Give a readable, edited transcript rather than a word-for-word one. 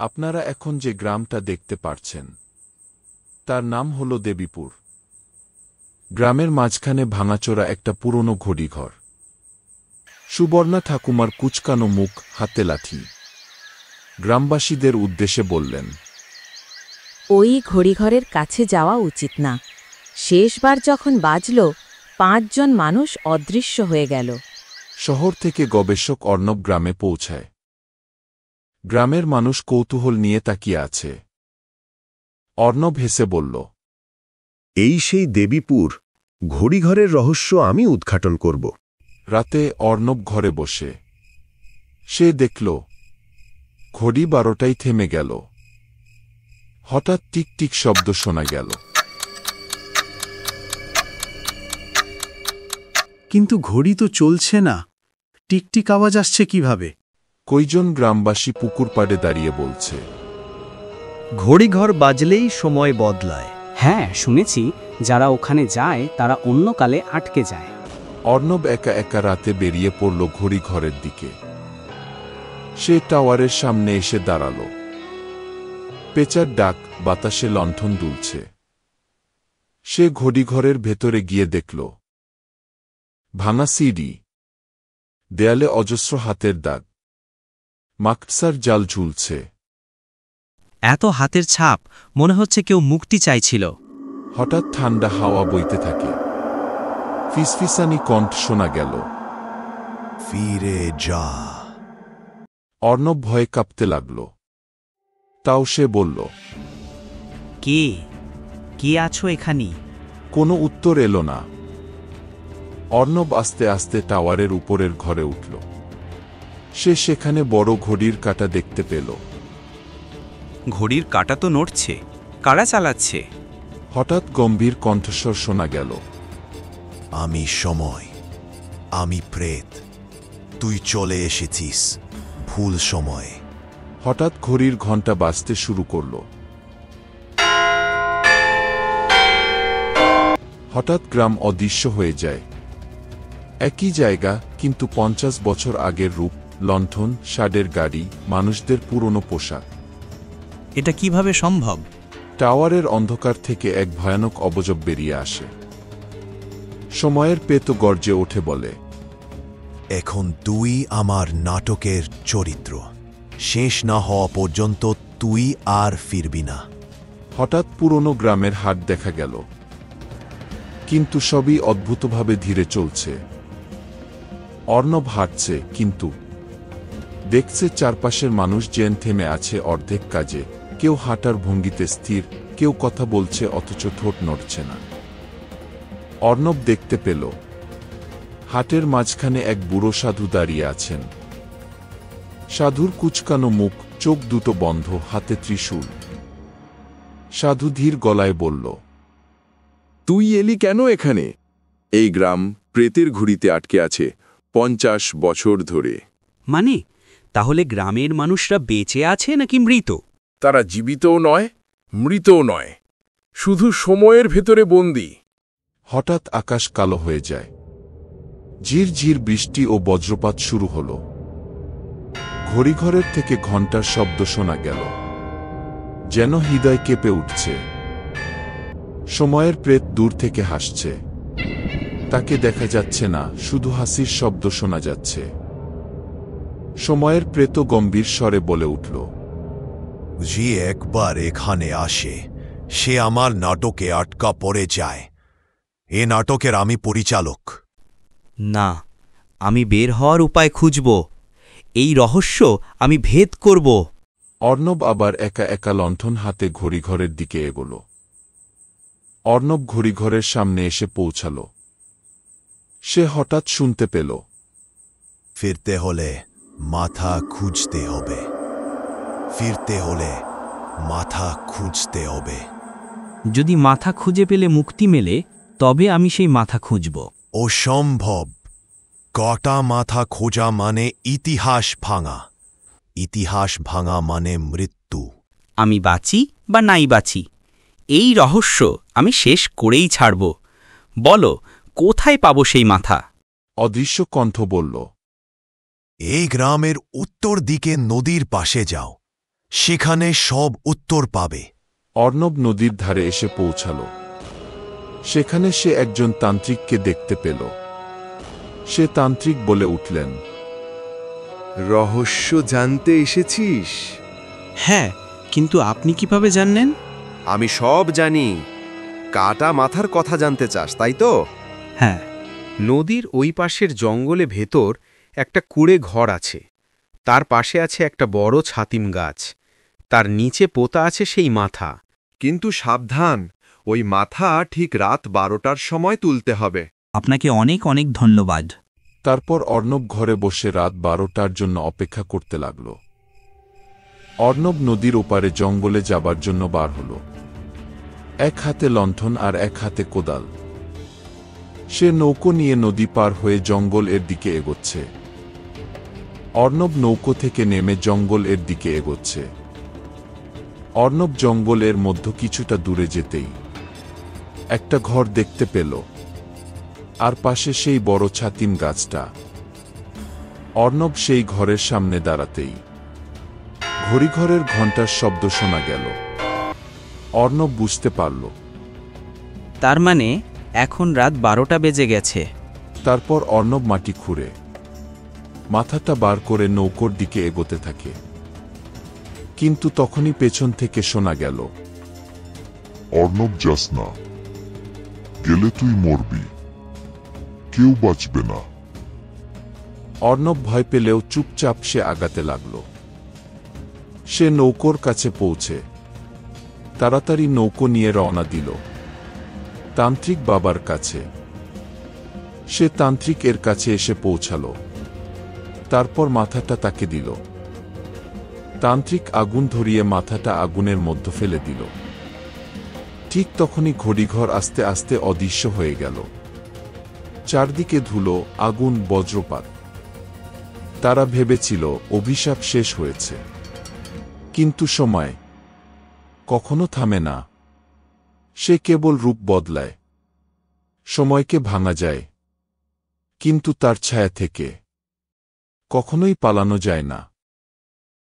আপনারা এখন যে গ্রামটা দেখতে পারছেন তার নাম হল দেবীপুর। গ্রামের মাঝখানে ভাঙাচোরা একটা পুরনো ঘড়িঘর। সুবর্ণা ঠাকুমার কুচকানো মুখ, হাতে লাঠি। গ্রামবাসীদের উদ্দেশ্যে বললেন, ওই ঘড়িঘরের কাছে যাওয়া উচিত না। শেষবার যখন বাজল 5 জন মানুষ অদৃশ্য হয়ে গেল। শহর থেকে গবেষক অর্ণব গ্রামে পৌঁছায়। গ্রামের মানুষ কৌতূহল নিয়ে তাকিয়ে আছে। অর্ণব হেসে বলল, এই সেই দেবীপুর। ঘড়িঘরের রহস্য আমি উদ্ঘাটন করব। রাতে অর্ণব ঘরে বসে সে দেখল ঘড়ি 12টায় থেমে গেল। হঠাৎ টিক টিক শব্দ শোনা গেল। কিন্তু ঘড়ি তো চলছে না, টিকটিক আওয়াজ আসছে কিভাবে? কয়জন গ্রামবাসী পুকুর পাড়ে দাঁড়িয়ে বলছে, ঘড়িঘর বাজলেই সময় বদলায়। হ্যাঁ, শুনেছি যারা ওখানে যায় তারা অন্য কালে আটকে যায়। অর্ণব একা একা রাতে বেরিয়ে পড়ল ঘড়িঘরের দিকে। সে টাওয়ারের সামনে এসে দাঁড়াল। পেঁচার ডাক, বাতাসে লণ্ঠন দুলছে। সে ঘড়িঘরের ভেতরে গিয়ে দেখল ভাঙা সিঁড়ি, দেয়ালে অজস্র হাতের দাগ, মাকড়সার জাল ঝুলছে। এত হাতের ছাপ, মনে হচ্ছে কেউ মুক্তি চাইছিল। হঠাৎ ঠান্ডা হাওয়া বইতে থাকে। ফিসফিসানি কণ্ঠ শোনা গেল, ফিরে যা। অর্ণব ভয়ে কাঁপতে লাগল। তাও সে বলল, কে আছো এখানে? কোনো উত্তর এলো না। অর্ণব আস্তে আস্তে টাওয়ারের উপরের ঘরে উঠল। সে সেখানে বড় ঘড়ির কাঁটা দেখতে পেল। ঘড়ির কাঁটা তো নড়ছে, কারা চালাচ্ছে? হঠাৎ গম্ভীর কণ্ঠস্বর শোনা গেল, আমি সময়, আমি প্রেত, তুই চলে এসেছিস ভুল সময়ে। হঠাৎ ঘড়ির ঘণ্টা বাজতে শুরু করল। হঠাৎ গ্রাম অদৃশ্য হয়ে যায়। একই জায়গা, কিন্তু 50 বছর আগের রূপ, লণ্ঠন, ষাঁড়ের গাড়ি, মানুষদের পুরনো পোশাক। এটা কিভাবে সম্ভব? টাওয়ারের অন্ধকার থেকে এক ভয়ানক অবজব বেরিয়ে আসে। সময়ের পেত গর্জে ওঠে, বলে, এখন তুই আমার নাটকের চরিত্র। শেষ না হওয়া পর্যন্ত তুই আর ফিরবি না। হঠাৎ পুরনো গ্রামের হাট দেখা গেল, কিন্তু সবই অদ্ভুতভাবে ধীরে চলছে। অর্ণব হাঁটছে, কিন্তু দেখছে চারপাশের মানুষ যেন থেমে আছে অর্ধেক কাজে। কেউ হাঁটার ভঙ্গিতে স্থির, কেউ কথা বলছে অথচ ঠোঁট নড়ছে না। অর্ণব দেখতে পেল হাটের মাঝখানে এক বুড়ো সাধু দাঁড়িয়ে আছেন। সাধুর কুচকানো মুখ, চোখ দুটো বন্ধ, হাতে ত্রিশূল। সাধু ধীর গলায় বলল, তুই এলি কেন এখানে? এই গ্রাম প্রেতের ঘুড়িতে আটকে আছে 50 বছর ধরে। মানে, তাহলে গ্রামের মানুষরা বেঁচে আছে নাকি মৃত? তারা জীবিতও নয়, মৃতও নয়, শুধু সময়ের ভেতরে বন্দী। হঠাৎ আকাশ কালো হয়ে যায়। ঝিরঝির বৃষ্টি ও বজ্রপাত শুরু হল। ঘড়িঘরের থেকে ঘণ্টার শব্দ শোনা গেল, যেন হৃদয় কেঁপে উঠছে। সময়ের প্রেত দূর থেকে হাসছে। তাকে দেখা যাচ্ছে না, শুধু হাসির শব্দ শোনা যাচ্ছে। সময়ের প্রেত গম্ভীর স্বরে বলে উঠল, যে একবার এখানে আসে সে আমার নাটকে আটকা পড়ে যায়। এ নাটকের আমি পরিচালক। না, আমি বের হওয়ার উপায় খুঁজব। এই রহস্য আমি ভেদ করব। অর্ণব আবার একা একা লণ্ঠন হাতে ঘড়িঘরের দিকে এগোল। অর্ণব ঘড়িঘরের সামনে এসে পৌঁছাল। সে হঠাৎ শুনতে পেল, ফিরতে হলে মাথা খুঁজতে হবে, ফিরতে হলে মাথা খুঁজতে হবে। যদি মাথা খুঁজে পেলে মুক্তি মেলে, তবে আমি সেই মাথা খুঁজব। অসম্ভব। কটা মাথা খোঁজা মানে ইতিহাস ভাঙা, ইতিহাস ভাঙা মানে মৃত্যু। আমি বাঁচি বা নাই বাঁচি, এই রহস্য আমি শেষ করেই ছাড়ব। বলো, কোথায় পাবো সেই মাথা? অদৃশ্য কণ্ঠ বলল, এই গ্রামের উত্তর দিকে নদীর পাশে যাও, সেখানে সব উত্তর পাবে। অর্ণব নদীর ধারে এসে পৌঁছাল। সেখানে সে একজন তান্ত্রিককে দেখতে পেল। সে তান্ত্রিক বলে উঠলেন, রহস্য জানতে এসেছিস? হ্যাঁ, কিন্তু আপনি কিভাবে জানলেন? আমি সব জানি। কাটা মাথার কথা জানতে চাস, তাই তো? হ্যাঁ। নদীর ওই পাশের জঙ্গলে ভেতর একটা কুঁড়ে ঘর আছে। তার পাশে আছে একটা বড় ছাতিম গাছ। তার নিচে পোতা আছে সেই মাথা। কিন্তু সাবধান, ওই মাথা ঠিক রাত 12টার সময় তুলতে হবে। আপনাকে অনেক অনেক ধন্যবাদ। তারপর অর্ণব ঘরে বসে রাত 12টার জন্য অপেক্ষা করতে লাগল। অর্ণব নদীর ওপারে জঙ্গলে যাবার জন্য বার হল। এক হাতে লণ্ঠন আর এক হাতে কোদাল। সে নৌকো নিয়ে নদী পার হয়ে জঙ্গল এর দিকে এগোচ্ছে। অর্ণব নৌকো থেকে নেমে জঙ্গল এর দিকে এগোচ্ছে। অর্ণব জঙ্গলের মধ্য কিছুটা দূরে যেতেই একটা ঘর দেখতে পেল, আর পাশে সেই বড় ছাতিম গাছটা। অর্ণব সেই ঘরের সামনে দাঁড়াতেই ঘড়িঘরের ঘণ্টার শব্দ শোনা গেল। অর্ণব বুঝতে পারল, তার মানে এখন রাত 12টা বেজে গেছে। তারপর অর্ণব মাটি খুঁড়ে মাথাটা বার করে নৌকোর দিকে এগোতে থাকে। কিন্তু তখনই পেছন থেকে শোনা গেল, অর্ণব, যাস না, গেলে তুই মরবি, কেউ বাঁচবে না। অর্ণব ভয় পেলেও চুপচাপ সে আগাতে লাগল। সে নৌকোর কাছে পৌঁছে তাড়াতাড়ি নৌকো নিয়ে রওনা দিল তান্ত্রিক বাবার কাছে। সে তান্ত্রিক এর কাছে এসে পৌঁছাল। তারপর মাথাটা তাকে দিল। তান্ত্রিক আগুন ধরিয়ে মাথাটা আগুনের মধ্যে ফেলে দিল। ঠিক তখনই ঘড়িঘর আস্তে আস্তে অদৃশ্য হয়ে গেল। চারদিকে ধুলো, আগুন, বজ্রপাত। তারা ভেবেছিল অভিশাপ শেষ হয়েছে। কিন্তু সময় কখনো থামে না। সে কেবল রূপ বদলায়। সময়কে ভাঙা যায়, কিন্তু তার ছায়া থেকে কখনোই পালানো যায় না।